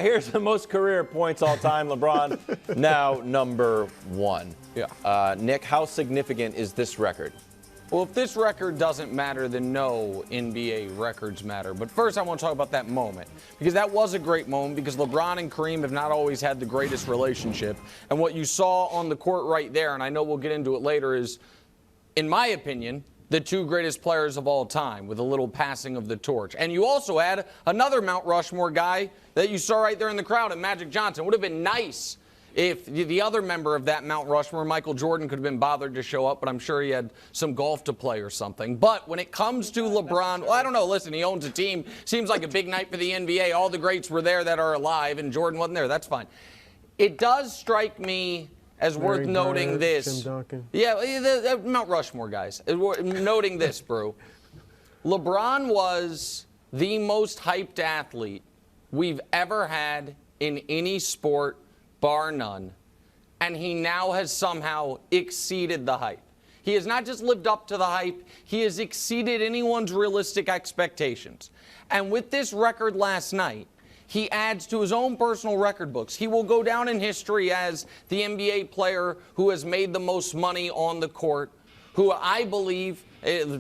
Here's the most career points all time. LeBron now number 1. Yeah. Nick, how significant is this record? Well, if this record doesn't matter, then no NBA records matter. But first, I want to talk about that moment, because that was a great moment, because LeBron and Kareem have not always had the greatest relationship. And what you saw on the court right there, and I know we'll get into it later, is, in my opinion, the 2 greatest players of all time, with a little passing of the torch. And you also had another Mount Rushmore guy that you saw right there in the crowd, and Magic Johnson. Would have been nice if the other member of that Mount Rushmore, Michael Jordan, could have been bothered to show up, but I'm sure he had some golf to play or something. But when it comes to LeBron, well, I don't know. Listen, he owns a team. Seems like a big night for the NBA. All the greats were there that are alive, and Jordan wasn't there. That's fine. It does strike me as worth noting this. Yeah, the Mount Rushmore guys. Noting this, bro. LeBron was the most hyped athlete we've ever had in any sport, bar none, and he now has somehow exceeded the hype. He has not just lived up to the hype, he has exceeded anyone's realistic expectations. And with this record last night, he adds to his own personal record books. He will go down in history as the NBA player who has made the most money on the court, who I believe,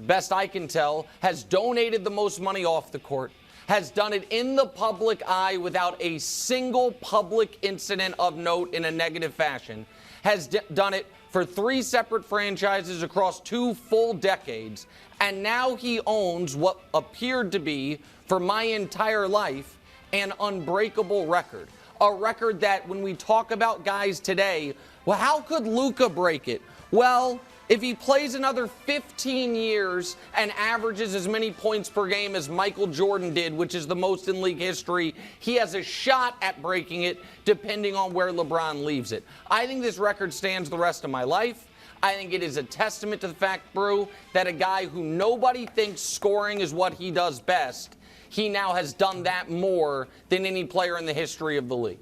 best I can tell, has donated the most money off the court, has done it in the public eye without a single public incident of note in a negative fashion, has done it for 3 separate franchises across 2 full decades, and now he owns what appeared to be, for my entire life, an unbreakable record. A record that, when we talk about guys today, well, how could Luka break it? Well, if he plays another 15 years and averages as many points per game as Michael Jordan did, which is the most in league history, he has a shot at breaking it, depending on where LeBron leaves it. I think this record stands the rest of my life. I think it is a testament to the fact, Brew, that a guy who nobody thinks scoring is what he does best, he now has done that more than any player in the history of the league.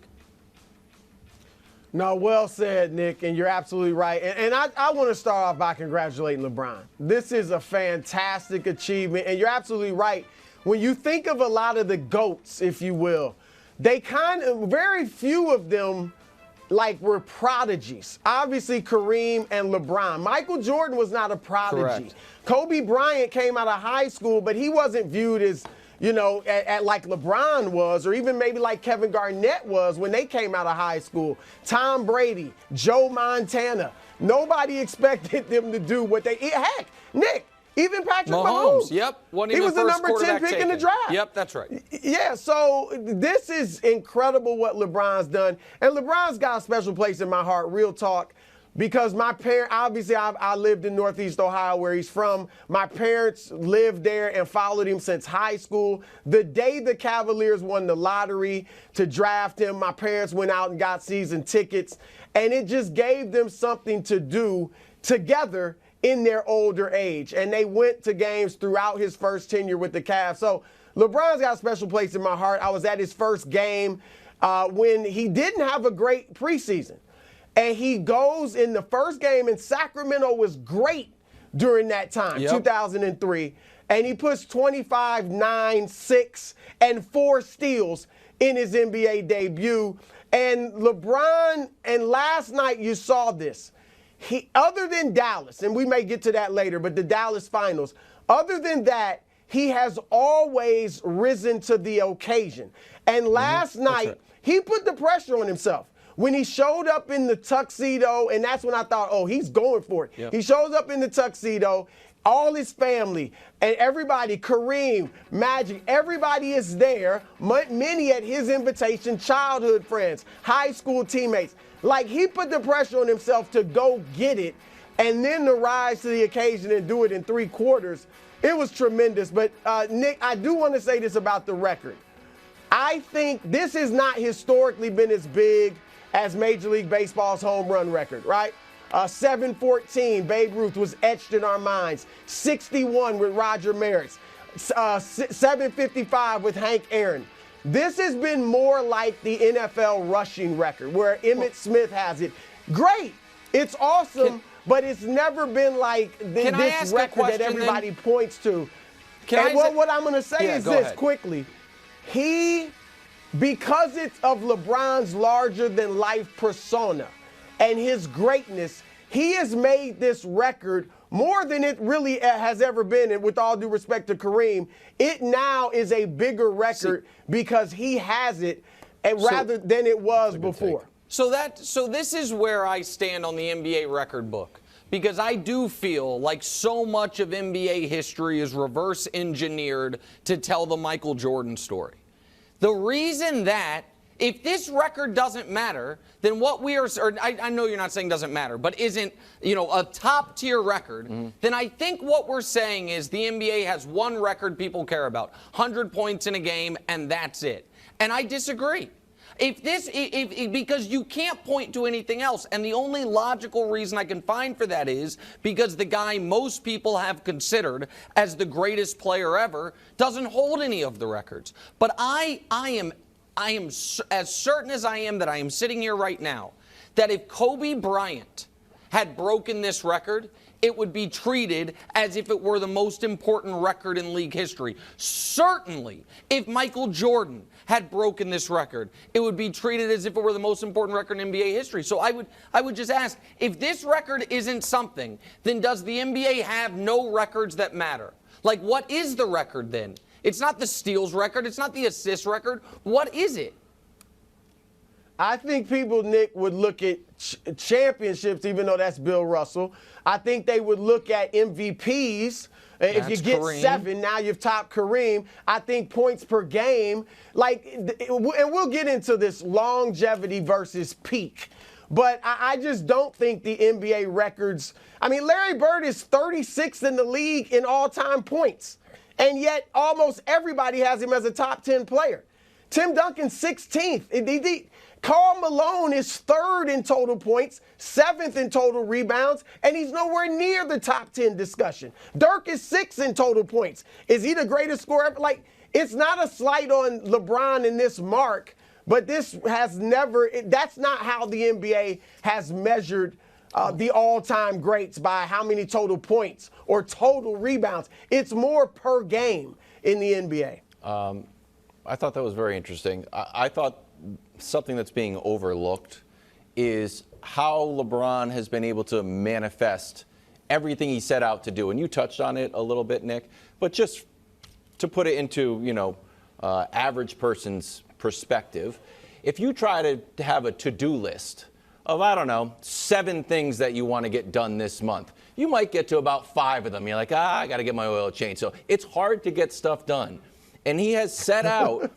No, well said, Nick, and you're absolutely right. And I want to start off by congratulating LeBron. This is a fantastic achievement, and you're absolutely right. When you think of a lot of the GOATs, if you will, they very few of them, were prodigies. Obviously, Kareem and LeBron. Michael Jordan was not a prodigy. Correct. Kobe Bryant came out of high school, but he wasn't viewed as, like LeBron was, or even maybe like Kevin Garnett was when they came out of high school. Tom Brady, Joe Montana. Nobody expected them to do what they. Heck, Nick, even Patrick Mahomes. Yep. He was the number 10 pick in the draft. Yep, that's right. Yeah, so this is incredible what LeBron's done. And LeBron's got a special place in my heart, real talk. Because my parents, obviously, I lived in Northeast Ohio where he's from. My parents lived there and followed him since high school. The day the Cavaliers won the lottery to draft him, my parents went out and got season tickets. And it just gave them something to do together in their older age. And they went to games throughout his first tenure with the Cavs. So LeBron's got a special place in my heart. I was at his first game when he didn't have a great preseason. And he goes in the first game, and Sacramento was great during that time, 2003. And he puts 25, 9, 6, and 4 steals in his NBA debut. And LeBron, and last night you saw this. Other than Dallas, and we may get to that later, but the Dallas finals, other than that, he has always risen to the occasion. And last night, he put the pressure on himself. When he showed up in the tuxedo, and that's when I thought, oh, he's going for it. Yep. He shows up in the tuxedo, all his family, and everybody, Kareem, Magic, everybody is there, many at his invitation, childhood friends, high school teammates. Like, he put the pressure on himself to go get it, and then to rise to the occasion and do it in 3 quarters. It was tremendous. But, Nick, I do want to say this about the record. I think this has not historically been as big as Major League Baseball's home run record, right? 714, Babe Ruth was etched in our minds. 61 with Roger Maris. 755 with Hank Aaron. This has been more like the NFL rushing record, where Emmitt Smith has it. Great. It's awesome, but it's never been like this record that everybody points to. What I'm going to say is this quickly. because it's of LeBron's larger-than-life persona and his greatness, he has made this record more than it really has ever been. And with all due respect to Kareem, it now is a bigger record because he has it, and rather than it was before. So this is where I stand on the NBA record book, because I do feel like so much of NBA history is reverse engineered to tell the Michael Jordan story. The reason that if this record doesn't matter, then what we are, or I know you're not saying doesn't matter, but isn't, a top tier record, then I think what we're saying is the NBA has one record people care about, 100 points in a game, and that's it. And I disagree. Because you can't point to anything else, and the only logical reason I can find for that is because the guy most people have considered as the greatest player ever doesn't hold any of the records. But I am as certain as I am that I am sitting here right now, that if Kobe Bryant had broken this record, it would be treated as if it were the most important record in league history. Certainly, if Michael Jordan had broken this record, it would be treated as if it were the most important record in NBA history. So I would just ask, if this record isn't something, then does the NBA have no records that matter? Like, what is the record then? It's not the steals record. It's not the assist record. What is it? I think people, Nick, would look at championships, even though that's Bill Russell. I think they would look at MVPs. If you get Kareem. 7, now you've topped Kareem. I think points per game. And we'll get into this longevity versus peak. But I just don't think the NBA records. I mean, Larry Bird is 36th in the league in all-time points. And yet almost everybody has him as a top 10 player. Tim Duncan, 16th. Karl Malone is 3rd in total points, 7th in total rebounds, and he's nowhere near the top 10 discussion. Dirk is 6th in total points. Is he the greatest scorer ever? It's not a slight on LeBron in this mark, but this has never, that's not how the NBA has measured the all-time greats by how many total points or total rebounds. It's more per game in the NBA. I thought that was very interesting. I thought something that's being overlooked is how LeBron has been able to manifest everything he set out to do. And you touched on it a little bit, Nick, but just to put it into, average person's perspective, if you try to have a to-do list of, 7 things that you want to get done this month, you might get to about 5 of them. You're like, I got to get my oil changed. So it's hard to get stuff done. And he has set out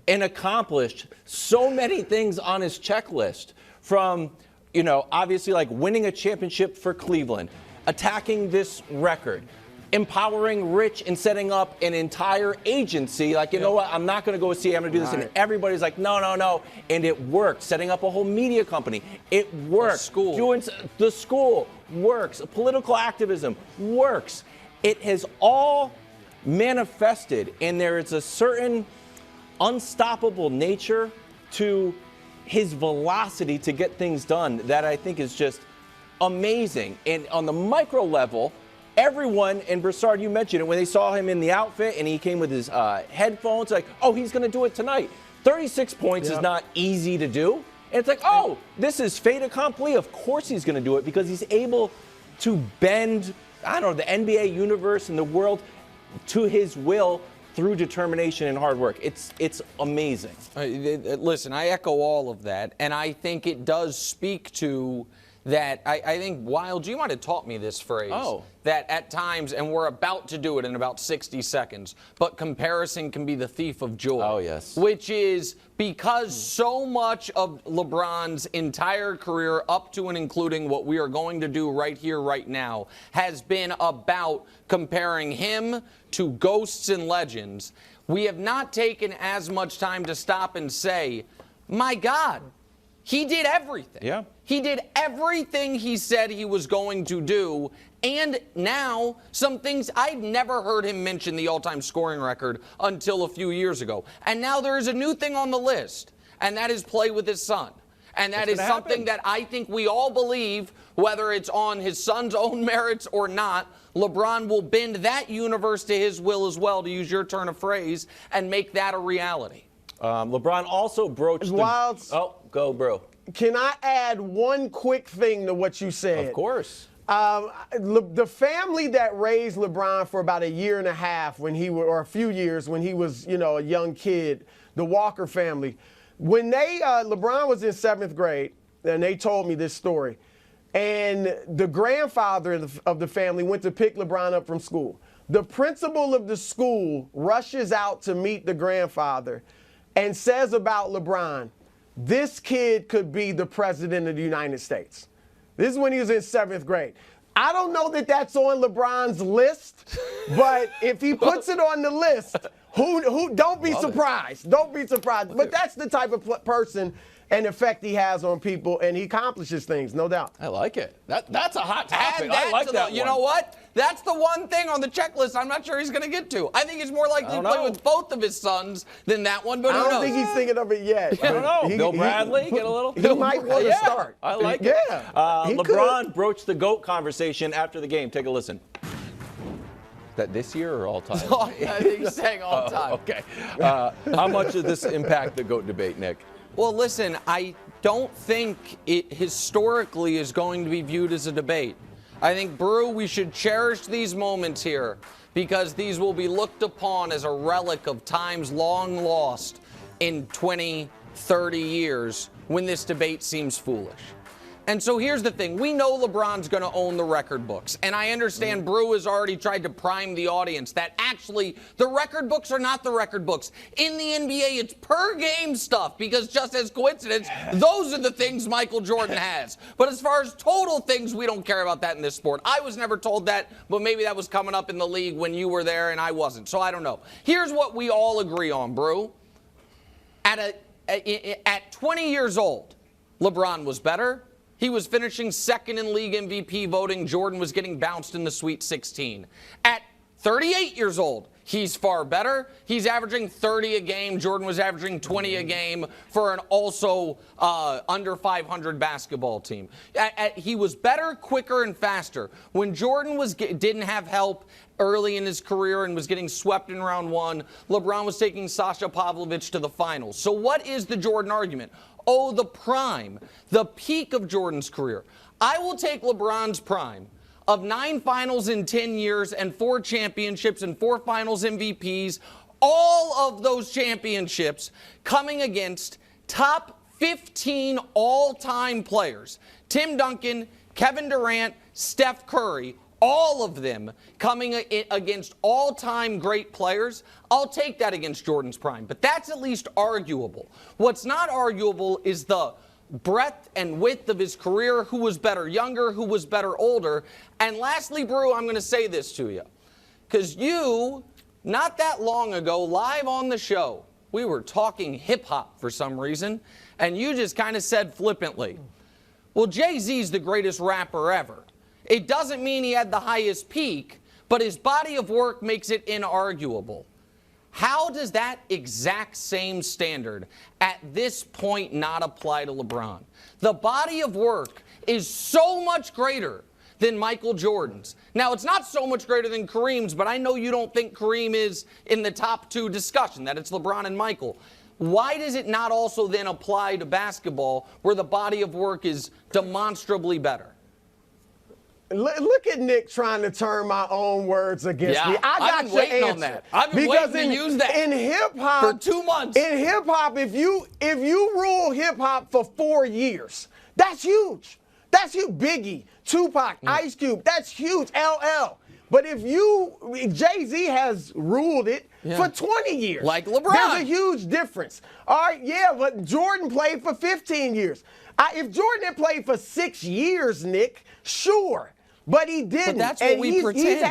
and accomplished so many things on his checklist, from, obviously like winning a championship for Cleveland, attacking this record, empowering Rich and setting up an entire agency. Like, you know what, I'm not going to go see, I'm going to do this. Right. And everybody's like, no. And it worked. Setting up a whole media company. It works. The school works. Political activism works. It has all manifested, and there is a certain unstoppable nature to his velocity to get things done that I think is just amazing. And on the micro level, everyone, and Broussard, you mentioned it, when they saw him in the outfit and he came with his headphones, like, oh, he's going to do it tonight. 36 points is not easy to do. And it's like, oh, this is fait accompli. Of course he's going to do it, because he's able to bend, the NBA universe and the world to his will through determination and hard work. It's amazing. Listen, I echo all of that, and I think it does speak to that. I think, Wild, you might have taught me this phrase. Oh. That at times, and we're about to do it in about 60 seconds, but comparison can be the thief of joy. Oh, yes. Which is because so much of LeBron's entire career, up to and including what we are going to do right here, right now, has been about comparing him to ghosts and legends. We have not taken as much time to stop and say, my God, he did everything. Yeah. He did everything he said he was going to do. And now, some things, I'd never heard him mention the all-time scoring record until a few years ago. And now there is a new thing on the list, and that is play with his son. And that is something that I think we all believe, whether it's on his son's own merits or not, LeBron will bend that universe to his will as well, to use your turn of phrase, and make that a reality. LeBron also broached Wilds. Oh, go, bro. Can I add one quick thing to what you said? Of course. The family that raised LeBron for about a year and a half or a few years when he was, a young kid, the Walker family, when LeBron was in 7th grade, and they told me this story, and the grandfather of the family went to pick LeBron up from school. The principal of the school rushes out to meet the grandfather and says about LeBron, this kid could be the president of the United States. This is when he was in 7th grade. I don't know that that's on LeBron's list, but if he puts it on the list, who don't be surprised. Don't be surprised. But that's the type of person and effect he has on people, and he accomplishes things, no doubt. I like it. That's a hot topic. Add that I like to that You one. know what? That's the one thing on the checklist I'm not sure he's going to get to. I think it's more likely to play with both of his sons than that one, but I who don't knows? think he's thinking of it yet. I don't know. Bill Bradley, get a little. He might want to start. I like it. Yeah. He LeBron broached the GOAT conversation after the game. Take a listen. Is that this year or all time? I think he's saying all time. Okay. How much does this impact the GOAT debate, Nick? Well, listen, I don't think it historically is going to be viewed as a debate. I think, Brew, we should cherish these moments here because these will be looked upon as a relic of times long lost in 20, 30 years when this debate seems foolish. And so here's the thing. We know LeBron's going to own the record books. And I understand Brew has already tried to prime the audience that actually the record books are not the record books. In the NBA, it's per game stuff because just as coincidence, those are the things Michael Jordan has. But as far as total things, we don't care about that in this sport. I was never told that, but maybe that was coming up in the league when you were there and I wasn't. So I don't know. Here's what we all agree on, Brew. At 20 years old, LeBron was better. He was finishing second in league MVP voting. Jordan was getting bounced in the Sweet 16. At 38 years old, he's far better. He's averaging 30 a game. Jordan was averaging 20 a game for an also under 500 basketball team. He was better, quicker, and faster. When Jordan didn't have help early in his career and was getting swept in round one, LeBron was taking Sasha Pavlovich to the finals. So what is the Jordan argument? Oh, the prime, the peak of Jordan's career. I will take LeBron's prime of 9 finals in 10 years and 4 championships and 4 finals MVPs, all of those championships coming against top 15 all-time players. Tim Duncan, Kevin Durant, Steph Curry, all of them coming against all-time great players. I'll take that against Jordan's prime, but that's at least arguable. What's not arguable is the breadth and width of his career, who was better younger, who was better older. And lastly, Brew, I'm going to say this to you, because you, not that long ago, live on the show, we were talking hip-hop for some reason, and you just kind of said flippantly, well, Jay-Z's the greatest rapper ever. It doesn't mean he had the highest peak, but his body of work makes it inarguable. How does that exact same standard at this point not apply to LeBron? The body of work is so much greater than Michael Jordan's. Now, it's not so much greater than Kareem's, but I know you don't think Kareem is in the top 2 discussion, that it's LeBron and Michael. Why does it not also then apply to basketball where the body of work is demonstrably better? Look at Nick trying to turn my own words against me. I've been waiting on that. I've been waiting to use that in hip hop for 2 months. In hip hop, if you rule hip hop for 4 years, that's huge. That's huge. Biggie, Tupac, Ice Cube, that's huge. LL. But if Jay-Z has ruled it for 20 years. Like LeBron. There's a huge difference. All right, yeah, but Jordan played for 15 years. If Jordan had played for 6 years, Nick, sure. But he didn't. But that's what we pretend. He's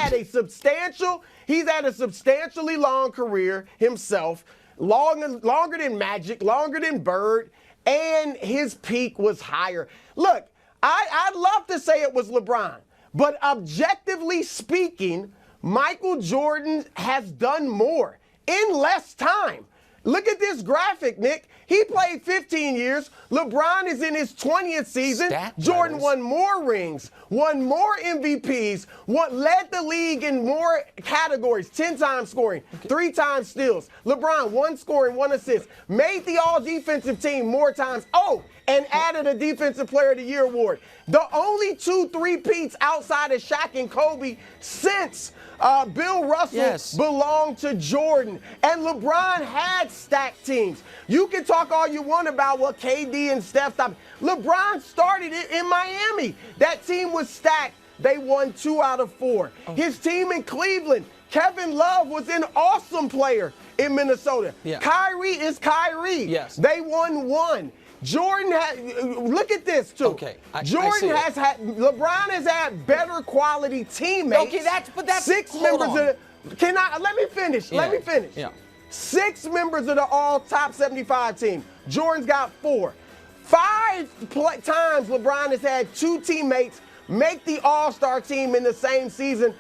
had a substantially long career himself, longer than Magic, longer than Bird, and his peak was higher. Look, I'd love to say it was LeBron, but objectively speaking, Michael Jordan has done more in less time. Look at this graphic, Nick. He played 15 years. LeBron is in his 20th season. Jordan won more rings, won more MVPs, led the league in more categories, 10 times scoring, 3 times steals. LeBron, 1 scoring, 1 assist, made the all-defensive team more times. Oh, and added a Defensive Player of the Year award. The only 2 3-peats outside of Shaq and Kobe since Bill Russell belonged to Jordan. And LeBron had stacked teams. You can talk all you want about what KD and Steph stopped. LeBron started it in Miami. That team was stacked. They won 2 out of 4. His team in Cleveland, Kevin Love was an awesome player in Minnesota. Kyrie is Kyrie. They won 1. Jordan look at this too. LeBron has had better quality teammates. Okay, that's 6 members of let me finish. Let me finish. 6 members of the all top 75 team. Jordan's got 4. 5 times LeBron has had 2 teammates make the all-star team in the same season.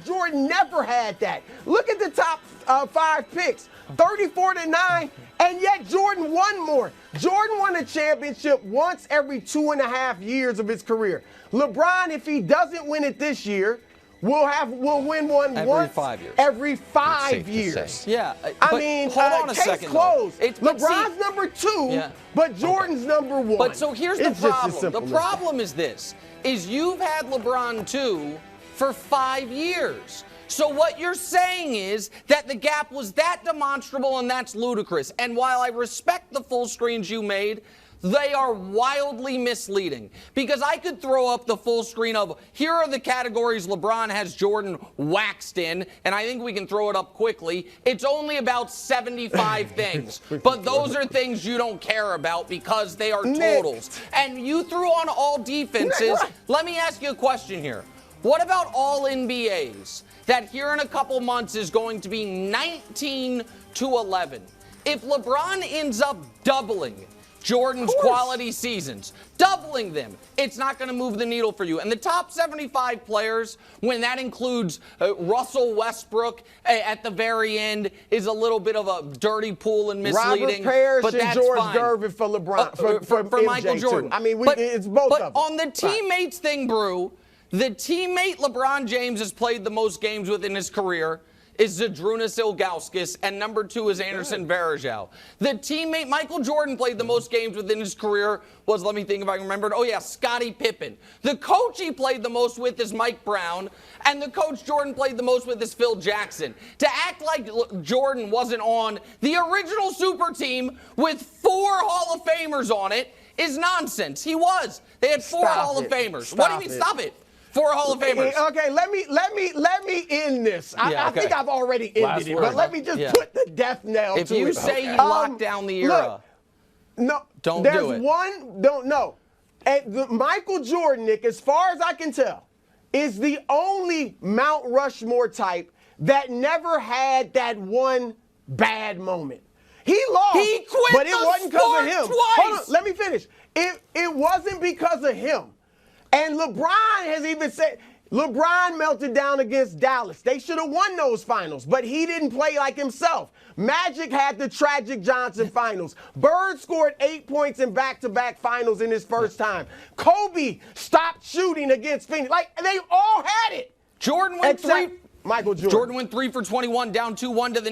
Jordan never had that. Look at the top 5 picks. 34-9, and yet Jordan won more. Jordan won a championship once every 2.5 years of his career. LeBron, if he doesn't win it this year, will win one once every 5 years. Yeah, I mean, hold on a case second. Closed. LeBron's number 2, but Jordan's number 1. But so here's the problem. The problem is this: you've had LeBron 2 for 5 years. So what you're saying is that the gap was that demonstrable, and that's ludicrous. And while I respect the full screens you made, they are wildly misleading. Because I could throw up the full screen of, here are the categories LeBron has Jordan waxed in, and I think we can throw it up quickly. It's only about 75 things. But those are things you don't care about because they are totals. And you threw on all defenses. Let me ask you a question here. What about all NBAs? That here in a couple months is going to be 19-11. If LeBron ends up doubling Jordan's quality seasons, doubling them, it's not going to move the needle for you. And the top 75 players, when that includes Russell Westbrook at the very end, is a little bit of a dirty pool and misleading. Robert Parrish but and that's George fine. Gervin for LeBron, for Michael Jordan. Too. I mean, it's both of them. On the teammates thing, Brew, the teammate LeBron James has played the most games with in his career is Zydrunas Ilgauskas, and number 2 is Anderson Varejao. The teammate Michael Jordan played the most games within his career was, let me think if I remembered, Scottie Pippen. The coach he played the most with is Mike Brown, and the coach Jordan played the most with is Phil Jackson. To act like Jordan wasn't on the original super team with 4 Hall of Famers on it is nonsense. He was. They had 4 Hall of Famers. What do you mean, stop it? 4 Hall of Famers. Okay, let me end this. I think I've already ended it, but let me just put the death knell to it. If you say you locked down the era, don't do it. Michael Jordan, Nick, as far as I can tell, is the only Mount Rushmore type that never had that one bad moment. He lost, he quit but it wasn't because of him. Twice. Hold on, let me finish. It wasn't because of him. And LeBron has even said, LeBron melted down against Dallas. They should have won those finals, but he didn't play like himself. Magic had the tragic Johnson finals. Bird scored 8 points in back-to-back finals in his first time. Kobe stopped shooting against Phoenix. Like, they all had it. Jordan went Michael Jordan. Jordan went 3 for 21, down 2-1 to the